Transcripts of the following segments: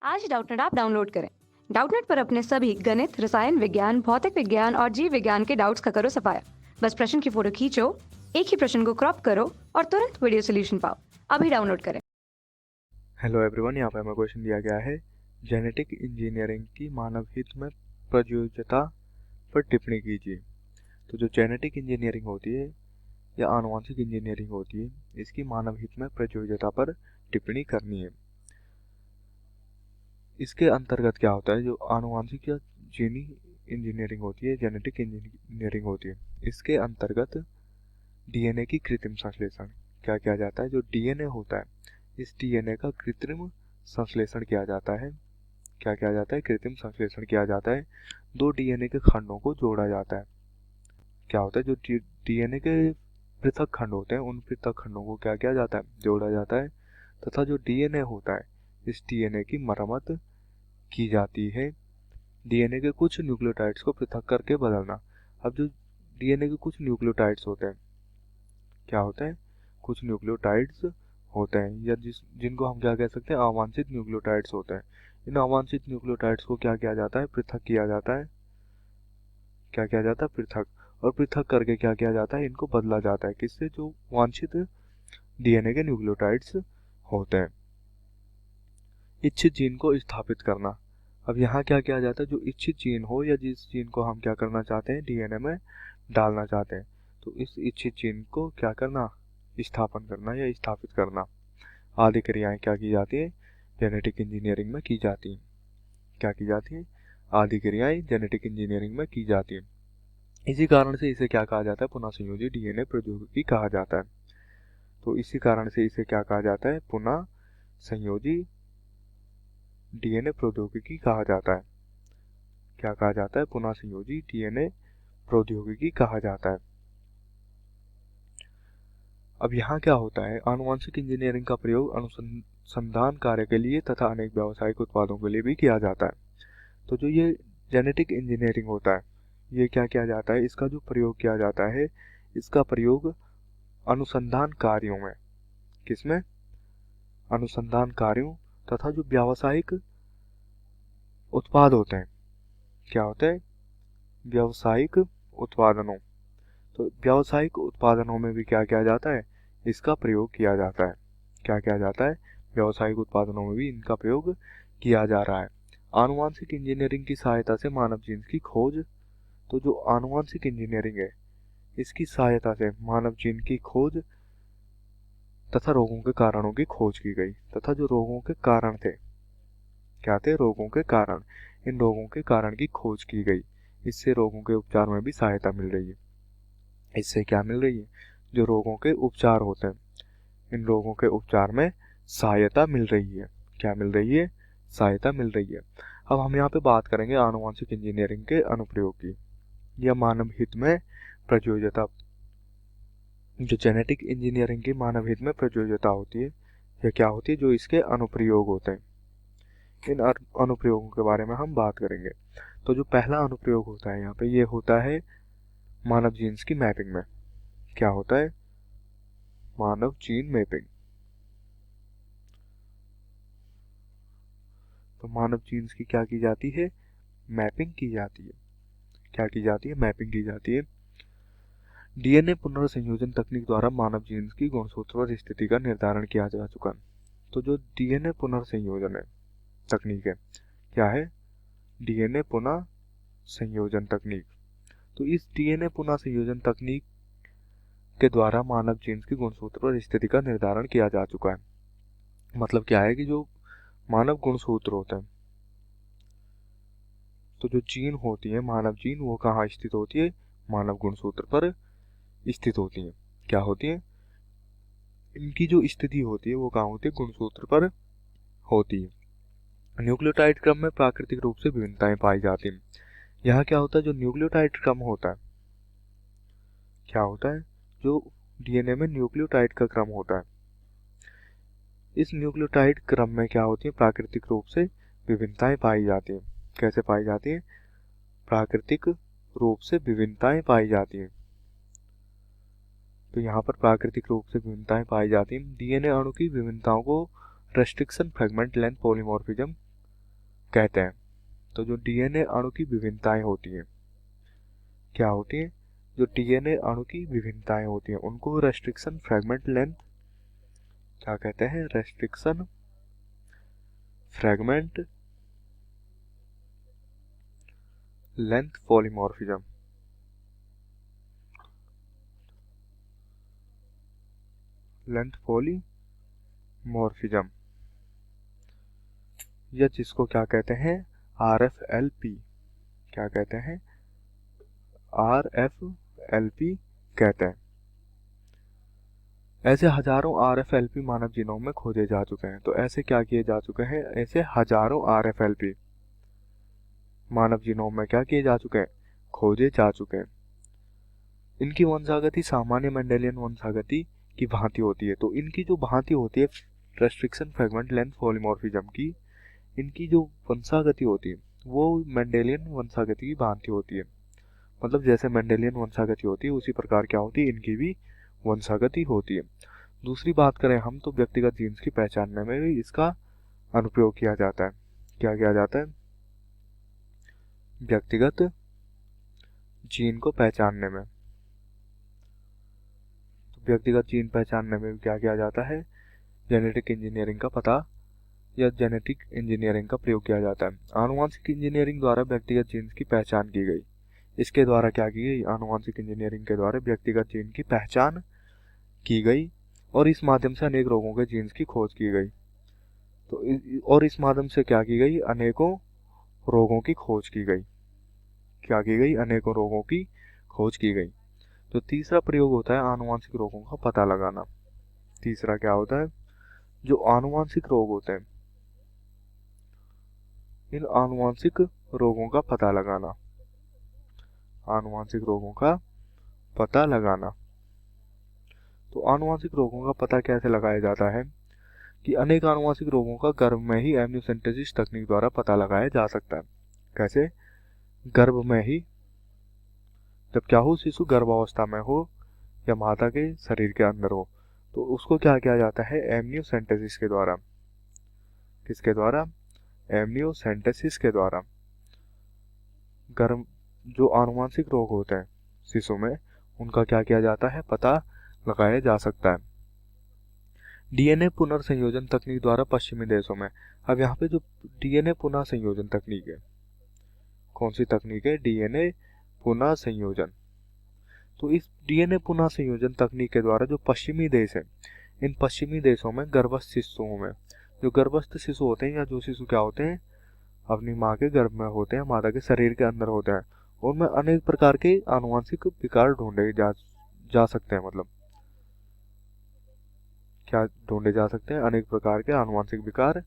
आज डाउटनेट आप डाउनलोड करें। डाउटनेट पर अपने सभी गणित, रसायन विज्ञान, भौतिक विज्ञान और जीव विज्ञान के डाउट्स का करो सफाया। बस प्रश्न की फोटो खींचो, एक ही प्रश्न को क्रॉप करो और तुरंत वीडियो सोल्यूशन पाओ। अभी डाउनलोड करें। हेलो एवरीवन, यहाँ पे हमें क्वेश्चन दिया गया है जेनेटिक इंजीनियरिंग की मानव हित में प्रयोज्यता पर टिप्पणी कीजिए। तो जो जेनेटिक इंजीनियरिंग होती है या आनुवंशिक इंजीनियरिंग होती है, इसकी मानव हित में प्रयोज्यता पर टिप्पणी करनी है। इसके अंतर्गत क्या होता है, जो आनुवंशिक या जीनी इंजीनियरिंग होती है, जेनेटिक इंजीनियरिंग होती है, इसके अंतर्गत डीएनए की कृत्रिम संश्लेषण क्या किया जाता है। जो डीएनए होता है, इस डीएनए का कृत्रिम संश्लेषण किया जाता है। क्या किया जाता है? कृत्रिम संश्लेषण किया जाता है। दो डीएनए के खंडों को जोड़ा जाता है। क्या होता है, जो डीएनए के पृथक खंड होते हैं, उन पृथक खंडों को क्या किया जाता है? जोड़ा जाता है। तथा जो डीएनए होता है, इस डीएनए की मरम्मत की जाती है। डीएनए के कुछ न्यूक्लियोटाइड्स को पृथक करके बदलना। अब जो डीएनए के कुछ न्यूक्लियोटाइड्स होते हैं, क्या होते हैं? कुछ न्यूक्लियोटाइड्स होते हैं, या जिनको हम क्या कह सकते हैं? अवांछित न्यूक्लियोटाइड्स होते हैं। इन अवांछित न्यूक्लियोटाइड्स को क्या किया जाता है? पृथक किया जाता है। क्या किया जाता है? पृथक। और पृथक करके क्या किया जाता है? इनको बदला जाता है। किससे? जो वांछित डीएनए के न्यूक्लियोटाइड्स होते हैं। इच्छित जीन को स्थापित करना। अब यहाँ क्या किया जाता है? जो इच्छित जीन हो या जिस जीन को हम क्या करना चाहते हैं? डीएनए में डालना चाहते हैं, तो इस इच्छित जीन को क्या करना? स्थापन करना या स्थापित करना आदि क्रियाएं क्या की जाती है? जेनेटिक इंजीनियरिंग में की जाती हैं। क्या की जाती है? आदि क्रियाएं जेनेटिक इंजीनियरिंग में की जाती हैं। इसी कारण से इसे क्या कहा जाता है? पुनः संयोजी डीएनए प्रौद्योगिकी कहा जाता है। तो इसी कारण से इसे क्या कहा जाता है? पुनः संयोजी डीएनए प्रौद्योगिकी कहा जाता है। क्या कहा जाता है? पुनः संयोजी डीएनए प्रौद्योगिकी कहा जाता है। अब यहाँ क्या होता है? आनुवंशिक इंजीनियरिंग का प्रयोग अनुसंधान कार्य के लिए तथा अनेक व्यावसायिक उत्पादों के लिए भी किया जाता है। तो जो ये जेनेटिक इंजीनियरिंग होता है, ये क्या किया जाता है? इसका जो प्रयोग किया जाता है, इसका प्रयोग अनुसंधान कार्यों में, किसमें? अनुसंधान कार्यों तथा जो व्यावसायिक उत्पाद होते हैं, क्या होते हैं? व्यावसायिक उत्पादनों। तो व्यावसायिक उत्पादनों में भी क्या किया जाता है? इसका प्रयोग किया जाता है। क्या किया जाता है? व्यावसायिक उत्पादनों में भी इनका प्रयोग किया जा रहा है। आनुवंशिक इंजीनियरिंग की सहायता से मानव जीन्स की खोज। तो जो आनुवंशिक इंजीनियरिंग है, इसकी सहायता से मानव जीन की खोज तथा रोगों के कारणों की खोज की गई। तथा जो रोगों के कारण थे, क्या थे? रोगों के कारण। इन रोगों के कारण की खोज की गई। इससे रोगों के उपचार में भी सहायता मिल रही है। इससे क्या मिल रही है? जो रोगों के उपचार होते हैं, इन रोगों के उपचार में सहायता मिल रही है। क्या मिल रही है? सहायता मिल रही है। अब हम यहाँ पे बात करेंगे आनुवंशिक इंजीनियरिंग के अनुप्रयोग की या मानव हित में प्रयोज्यता। जो जेनेटिक इंजीनियरिंग की मानव हित में प्रयोज्यता होती है, यह क्या होती है? जो इसके अनुप्रयोग होते हैं, इन अनुप्रयोगों के बारे में हम बात करेंगे। तो जो पहला अनुप्रयोग होता है यहाँ पे, ये होता है मानव जीन्स की मैपिंग में। क्या होता है? मानव जीन मैपिंग। तो मानव जीन्स की क्या की जाती है? मैपिंग की जाती है। क्या की जाती है? मैपिंग की जाती है। डीएनए पुनर्संयोजन तकनीक द्वारा मानव जीन्स की गुणसूत्र और स्थिति का निर्धारण किया जा चुका है। तो जो डीएनए पुनर्संयोजन है तकनीक है, क्या है? डीएनए पुनः संयोजन तकनीक। तो इस डीएनए पुनः संयोजन तकनीक के द्वारा मानव जीन्स की गुणसूत्र और स्थिति का निर्धारण किया जा चुका है। मतलब क्या है कि जो मानव गुणसूत्र होते हैं, तो जो जीन होती है मानव जीन, वो कहाँ स्थित होती है? मानव गुणसूत्र पर स्थित होती है। क्या होती है? इनकी जो स्थिति होती है वो कहाँ होती है? गुणसूत्र पर होती है। न्यूक्लियोटाइड क्रम में प्राकृतिक रूप से विभिन्नताएं पाई जाती हैं। यहाँ क्या होता है? जो न्यूक्लियोटाइड क्रम होता है, क्या होता है? जो डीएनए में न्यूक्लियोटाइड का क्रम होता है, इस न्यूक्लियोटाइड क्रम में क्या होती है? प्राकृतिक रूप से विभिन्नताएं पाई जाती हैं। कैसे पाई जाती है? प्राकृतिक रूप से विभिन्नताएं पाई जाती हैं। तो यहाँ पर प्राकृतिक रूप से विभिन्नताएं पाई जाती हैं। डीएनए अणु की विभिन्नताओं को रेस्ट्रिक्शन, फ्रेगमेंट लेंथ, पॉलीमॉर्फिज्म कहते हैं। तो जो डीएनए अणु की विभिन्नताएं होती हैं, क्या होती हैं? जो डीएनए अणु की विभिन्नताएं होती हैं उनको रेस्ट्रिक्शन फ्रेगमेंट लेंथ क्या कहते हैं? Restriction fragment length polymorphism. Length polymorphism, या जिसको क्या कहते हैं? RFLP। क्या कहते हैं? RFLP कहते हैं। ऐसे हजारों RFLP मानव जीनोम में खोजे जा चुके हैं। तो ऐसे क्या किए जा चुके हैं? ऐसे हजारों RFLP मानव जीनोम में क्या किए जा चुके हैं? खोजे जा चुके हैं। इनकी वंशागति सामान्य मेंडेलियन वंशागति की भांति होती है। तो इनकी जो भांति होती है रेस्ट्रिक्शन फ्रेगमेंट लेंथ पॉलीमॉर्फिज्म की, इनकी जो वंशागति होती है वो मेंडेलियन वंशागति की भांति होती है। मतलब जैसे मेंडेलियन वंशागति होती है उसी प्रकार क्या होती है? इनकी भी वंशागति होती है। दूसरी बात करें हम तो व्यक्तिगत जीन्स की पहचानने में भी इसका अनुप्रयोग किया जाता है। क्या किया जाता है? व्यक्तिगत जीन को पहचानने में। तो व्यक्तिगत जीन पहचानने में क्या किया जाता है? जेनेटिक इंजीनियरिंग का पता या जेनेटिक इंजीनियरिंग का प्रयोग किया जाता है। आनुवंशिक इंजीनियरिंग द्वारा व्यक्तिगत जीन्स की पहचान की गई। इसके द्वारा क्या की गई? आनुवंशिक इंजीनियरिंग के द्वारा व्यक्तिगत जीन की पहचान की गई और इस माध्यम से अनेक रोगों के जीन्स की खोज की गई। तो और इस माध्यम से क्या की गई? अनेकों रोगों की खोज की गई। क्या की गई? अनेकों रोगों की खोज की गई। तो तीसरा प्रयोग होता है आनुवंशिक रोगों का पता लगाना। तीसरा क्या होता है? जो आनुवंशिक रोग होते हैं, इन आनुवंशिक रोगों का पता लगाना। आनुवंशिक रोगों का पता लगाना। तो आनुवंशिक रोगों का पता कैसे लगाया जाता है कि अनेक आनुवंशिक रोगों का गर्भ में ही एम्नियोसेंटेसिस तकनीक द्वारा पता लगाया जा सकता है। कैसे? गर्भ में ही, जब क्या हो, शिशु गर्भावस्था में हो या माता के शरीर के अंदर हो, तो उसको क्या किया जाता है? एम्नियोसेंटेसिस के द्वारा। किसके द्वारा? एम्नियोसेंटेसिस के द्वारा गर्भ जो आनुवंशिक रोग होते हैं शिशु में उनका क्या किया जाता है? पता लगाया जा सकता है। डीएनए पुनर्संयोजन तकनीक द्वारा पश्चिमी देशों में। अब यहाँ पे जो डीएनए पुनः संयोजन तकनीक है, कौन सी तकनीक है? डीएनए पुनः संयोजन। तो इस डीएनए पुनः संयोजन तकनीक के द्वारा जो पश्चिमी देश है, इन पश्चिमी देशों में गर्भस्थ शिशुओं में, जो गर्भस्थ शिशु होते हैं या जो शिशु क्या होते हैं? अपनी माँ के गर्भ में होते हैं, माता के शरीर के अंदर होते हैं, उनमें अनेक प्रकार के आनुवंशिक विकार ढूंढे जा सकते हैं। मतलब क्या ढूंढे जा सकते हैं? अनेक प्रकार के आनुवंशिक विकार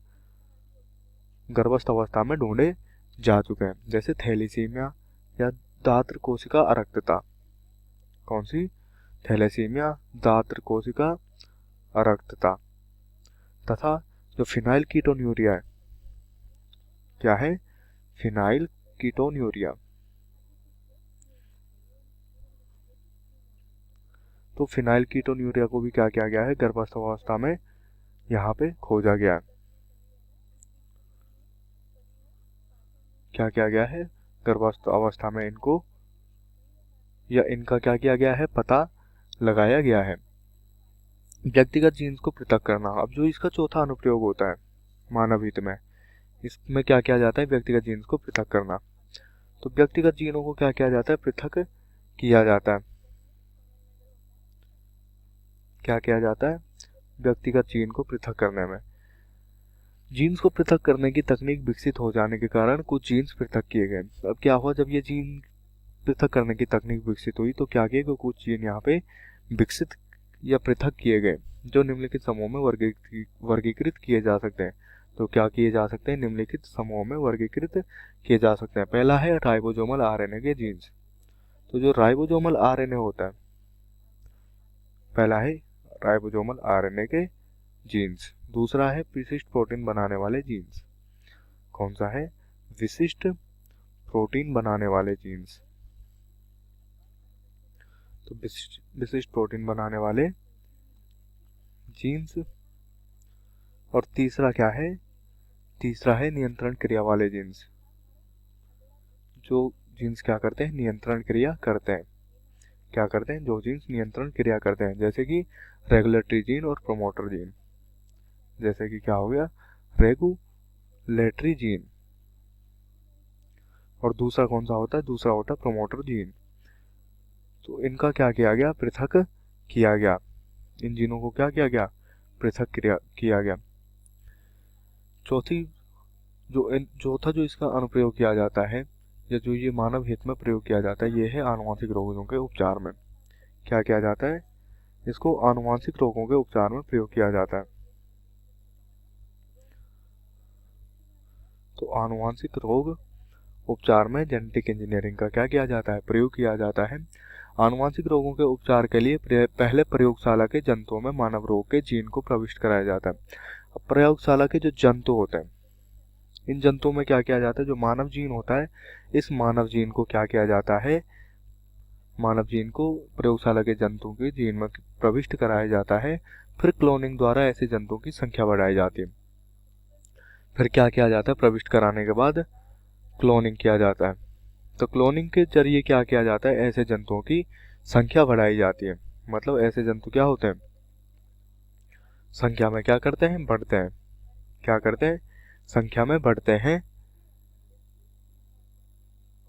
गर्भस्थ अवस्था में ढूंढे जा चुके हैं। जैसे थैलीसीमिया या दात्र कोशिका अरक्तता। कौन सी? थैलेसीमिया, दात्र कोशिका अरक्तता। तथा जो फिनाइल कीटोन्यूरिया है, क्या है? Phenyl ketonuria. तो फिनाइल कीटोन्यूरिया को भी क्या किया गया है? गर्भस्थ अवस्था में यहाँ पे खोजा गया है। क्या किया गया है? गर्भस्थ अवस्था में इनको या इनका क्या किया गया है? पता लगाया गया है। व्यक्तिगत जीन्स को पृथक करना। अब जो इसका चौथा अनुप्रयोग होता है मानव हित में, इसमें क्या किया जाता है? व्यक्तिगत जीन्स को पृथक करना। तो व्यक्तिगत जीनों को क्या किया जाता है? पृथक किया जाता है। क्या किया जाता है? व्यक्तिगत जीन को पृथक करने में। जीन्स को पृथक करने की तकनीक विकसित हो जाने के कारण कुछ जीन्स पृथक किए गए। अब क्या हुआ? जब ये जीन पृथक करने की तकनीक विकसित हुई तो क्या किया कि कुछ जीन यहाँ पे विकसित या पृथक किए गए जो निम्नलिखित समूह में वर्गीकृत किए जा सकते हैं। तो क्या किए जा सकते हैं? निम्नलिखित समूह में वर्गीकृत किए जा सकते हैं। पहला है राइबोसोमल आरएनए के जीन्स। तो जो राइबोसोमल आरएनए होता है, पहला है राइबोसोमल आरएनए के जीन्स। दूसरा है विशिष्ट प्रोटीन बनाने वाले जीन्स। कौन सा है? विशिष्ट प्रोटीन बनाने वाले जीन्स। तो विशिष्ट प्रोटीन बनाने वाले जीन्स। और तीसरा क्या है? तीसरा है नियंत्रण क्रिया वाले जीन्स। जो जीन्स क्या करते हैं, नियंत्रण क्रिया करते हैं। क्या करते हैं, जो जीन्स नियंत्रण क्रिया करते हैं, जैसे कि रेगुलेटरी जीन और प्रोमोटर जीन। जैसे कि क्या हो गया, रेगुलेटरी जीन। और दूसरा कौन सा होता है, दूसरा होता है प्रोमोटर जीन। तो इनका क्या किया गया, पृथक किया गया। इन जीनों को क्या किया गया, पृथक किया गया। चौथा जो इसका अनुप्रयोग किया जाता है, या जो ये मानव हित में प्रयोग किया जाता है, ये है आनुवंशिक रोगों के उपचार में। क्या किया जाता है, इसको आनुवंशिक रोगों के उपचार में प्रयोग किया जाता है। तो आनुवंशिक रोग उपचार में जेनेटिक इंजीनियरिंग का क्या किया जाता है, प्रयोग किया जाता है। आनुवंशिक रोगों के उपचार के लिए पहले प्रयोगशाला के जंतुओं में मानव रोग के जीन को प्रविष्ट कराया जाता है। अब प्रयोगशाला के जो जंतु होते हैं, इन जंतुओं में क्या किया जाता है, जो मानव जीन होता है, इस मानव जीन को क्या किया जाता है, मानव जीन को प्रयोगशाला के जंतुओं के जीन में प्रविष्ट कराया जाता है। फिर क्लोनिंग द्वारा ऐसे जंतुओं की संख्या बढ़ाई जाती है। फिर क्या किया जाता है, प्रविष्ट कराने के बाद क्लोनिंग किया जाता है। तो क्लोनिंग के जरिए क्या किया जाता है, ऐसे जंतुओं की संख्या बढ़ाई जाती है। मतलब ऐसे जंतु क्या होते हैं, संख्या में क्या करते हैं, बढ़ते हैं। क्या करते हैं, संख्या में बढ़ते हैं।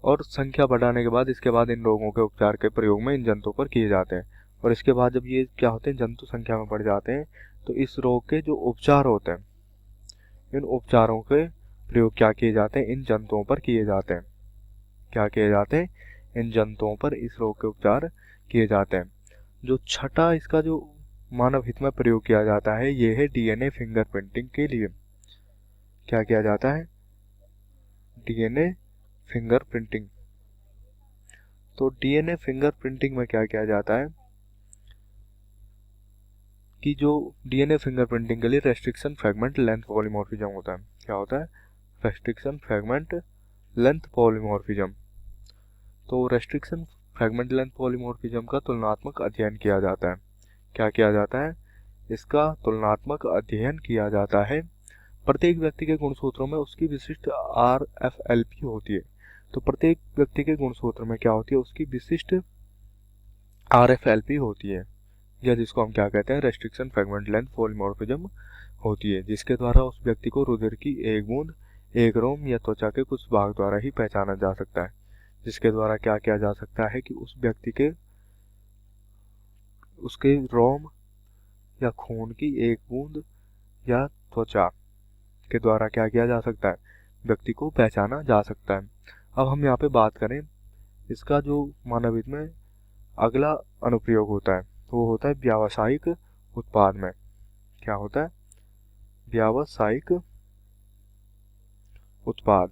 और संख्या बढ़ाने के बाद इसके बाद इन रोगों के उपचार के प्रयोग में इन जंतुओं पर किए जाते हैं। और इसके बाद जब ये क्या होते हैं, जंतु संख्या में बढ़ जाते हैं, तो इस रोग के जो उपचार होते हैं, इन उपचारों के प्रयोग क्या किए जाते हैं, इन जंतुओं पर किए जाते हैं। क्या किए जाते हैं, इन जंतुओं पर इस रोग के उपचार किए जाते हैं। जो छठा इसका जो मानव हित में प्रयोग किया जाता है, ये है डीएनए फिंगरप्रिंटिंग के लिए। क्या किया जाता है, डीएनए फिंगरप्रिंटिंग। तो डीएनए फिंगरप्रिंटिंग में क्या किया जाता है कि जो डीएनए फिंगरप्रिंटिंग के लिए रेस्ट्रिक्शन फ्रेगमेंट लेंथ पॉलीमॉर्फिज्म होता है। क्या होता है, रेस्ट्रिक्शन फ्रेगमेंट लेंथ पॉलीमॉर्फिज्म। तो रेस्ट्रिक्शन फ्रेगमेंट लेंथ पॉलीमॉर्फिज्म का तुलनात्मक अध्ययन किया जाता है। क्या किया जाता है, इसका तुलनात्मक अध्ययन किया जाता है। प्रत्येक व्यक्ति के गुणसूत्रों में उसकी विशिष्ट RFLP होती है। तो प्रत्येक व्यक्ति के गुणसूत्र में क्या होती है, उसकी विशिष्ट RFLP होती है, या जिसको हम क्या कहते हैं, रेस्ट्रिक्शन फ्रेगमेंट लेंथ पॉलीमॉर्फिज्म होती है, जिसके द्वारा उस व्यक्ति को रुधिर की एक बूंद, एक रोम या त्वचा के कुछ भाग द्वारा ही पहचाना जा सकता है। जिसके द्वारा क्या किया जा सकता है कि उस व्यक्ति के उसके रोम या खून की एक बूंद या त्वचा के द्वारा क्या किया जा सकता है, व्यक्ति को पहचाना जा सकता है। अब हम यहाँ पे बात करें, इसका जो मानव हित में अगला अनुप्रयोग होता है, वो होता है व्यावसायिक उत्पाद में। क्या होता है, व्यावसायिक उत्पाद।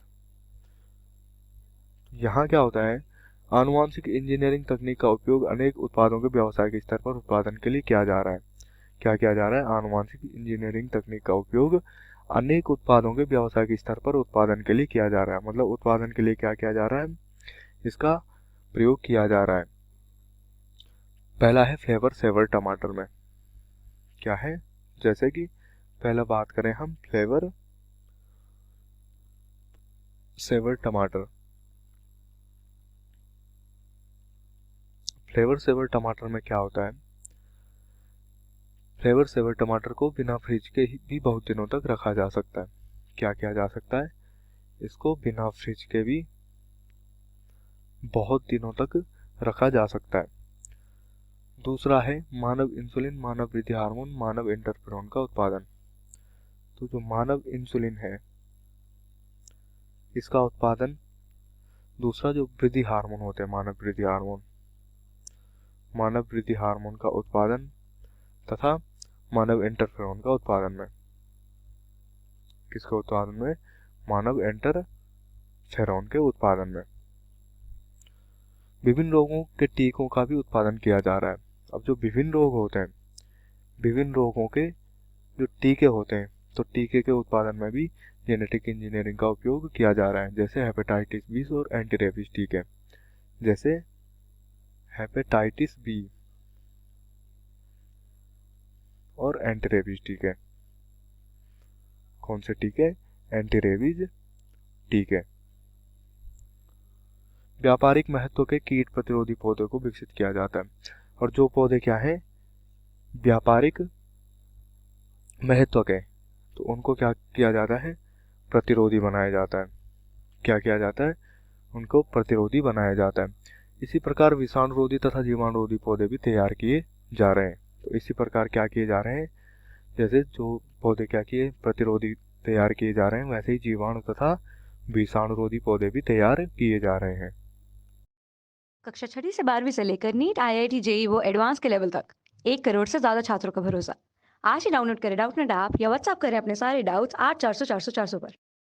यहाँ क्या होता है, आनुवांशिक इंजीनियरिंग तकनीक का उपयोग अनेक उत्पादों के व्यावसायिक स्तर पर उत्पादन के लिए किया जा रहा है। क्या किया जा रहा है, आनुवांशिक इंजीनियरिंग तकनीक का उपयोग अनेक उत्पादों के व्यावसायिक स्तर पर उत्पादन के लिए किया जा रहा है। मतलब उत्पादन के लिए क्या किया जा रहा है, इसका प्रयोग किया जा रहा है। पहला है फ्लेवर सेवर टमाटर में। क्या है, जैसे कि पहला बात करें हम फ्लेवर सेवर टमाटर। फ्लेवर सेवर टमाटर में क्या होता है, फ्लेवर सेवर टमाटर को बिना फ्रिज के भी बहुत दिनों तक रखा जा सकता है। क्या किया जा सकता है, इसको बिना फ्रिज के भी बहुत दिनों तक रखा जा सकता है। दूसरा है मानव इंसुलिन, मानव वृद्धि हार्मोन, मानव इंटरफेरोन का उत्पादन। तो जो मानव इंसुलिन है, इसका उत्पादन, दूसरा जो वृद्धि हार्मोन होते हैं, मानव वृद्धि हार्मोन, मानव वृद्धि हार्मोन का उत्पादन तथा मानव इंटरफेरोन का उत्पादन में। किसके उत्पादन में, मानव इंटरफेरोन के उत्पादन में। विभिन्न रोगों के टीकों का भी उत्पादन किया जा रहा है। अब जो विभिन्न रोग होते हैं, विभिन्न रोगों के जो टीके होते हैं, तो टीके के उत्पादन में भी जेनेटिक इंजीनियरिंग का उपयोग किया जा रहा है। जैसे हेपेटाइटिस बी और एंटी रेबीज टीके, जैसे हेपेटाइटिस बी और एंटी रेबीज टीके। कौन से टीके, एंटी रेबीज टीके। व्यापारिक महत्व के कीट प्रतिरोधी पौधे को विकसित किया जाता है, और जो पौधे क्या है व्यापारिक महत्व के, तो उनको क्या किया जाता है, प्रतिरोधी बनाया जाता है। क्या किया जाता है, उनको प्रतिरोधी बनाया जाता है। इसी प्रकार विषाणुरोधी तथा जीवाणुरोधी पौधे भी तैयार किए जा रहे हैं। तो इसी प्रकार क्या किए जा रहे हैं, जैसे जो पौधे क्या किए प्रतिरोधी तैयार किए जा रहे हैं, वैसे ही जीवाणु तथा विषाणुरोधी पौधे भी तैयार किए जा रहे हैं। कक्षा 6वीं से 12वीं से लेकर नीट, IIT, जेईई वो एडवांस के लेवल तक 1 करोड़ से ज्यादा छात्रों का भरोसा। आज ही डाउनलोड करें डाउटनेट ऐप या व्हाट्सएप करें अपने सारे डाउट्स 8400 400 400 पर।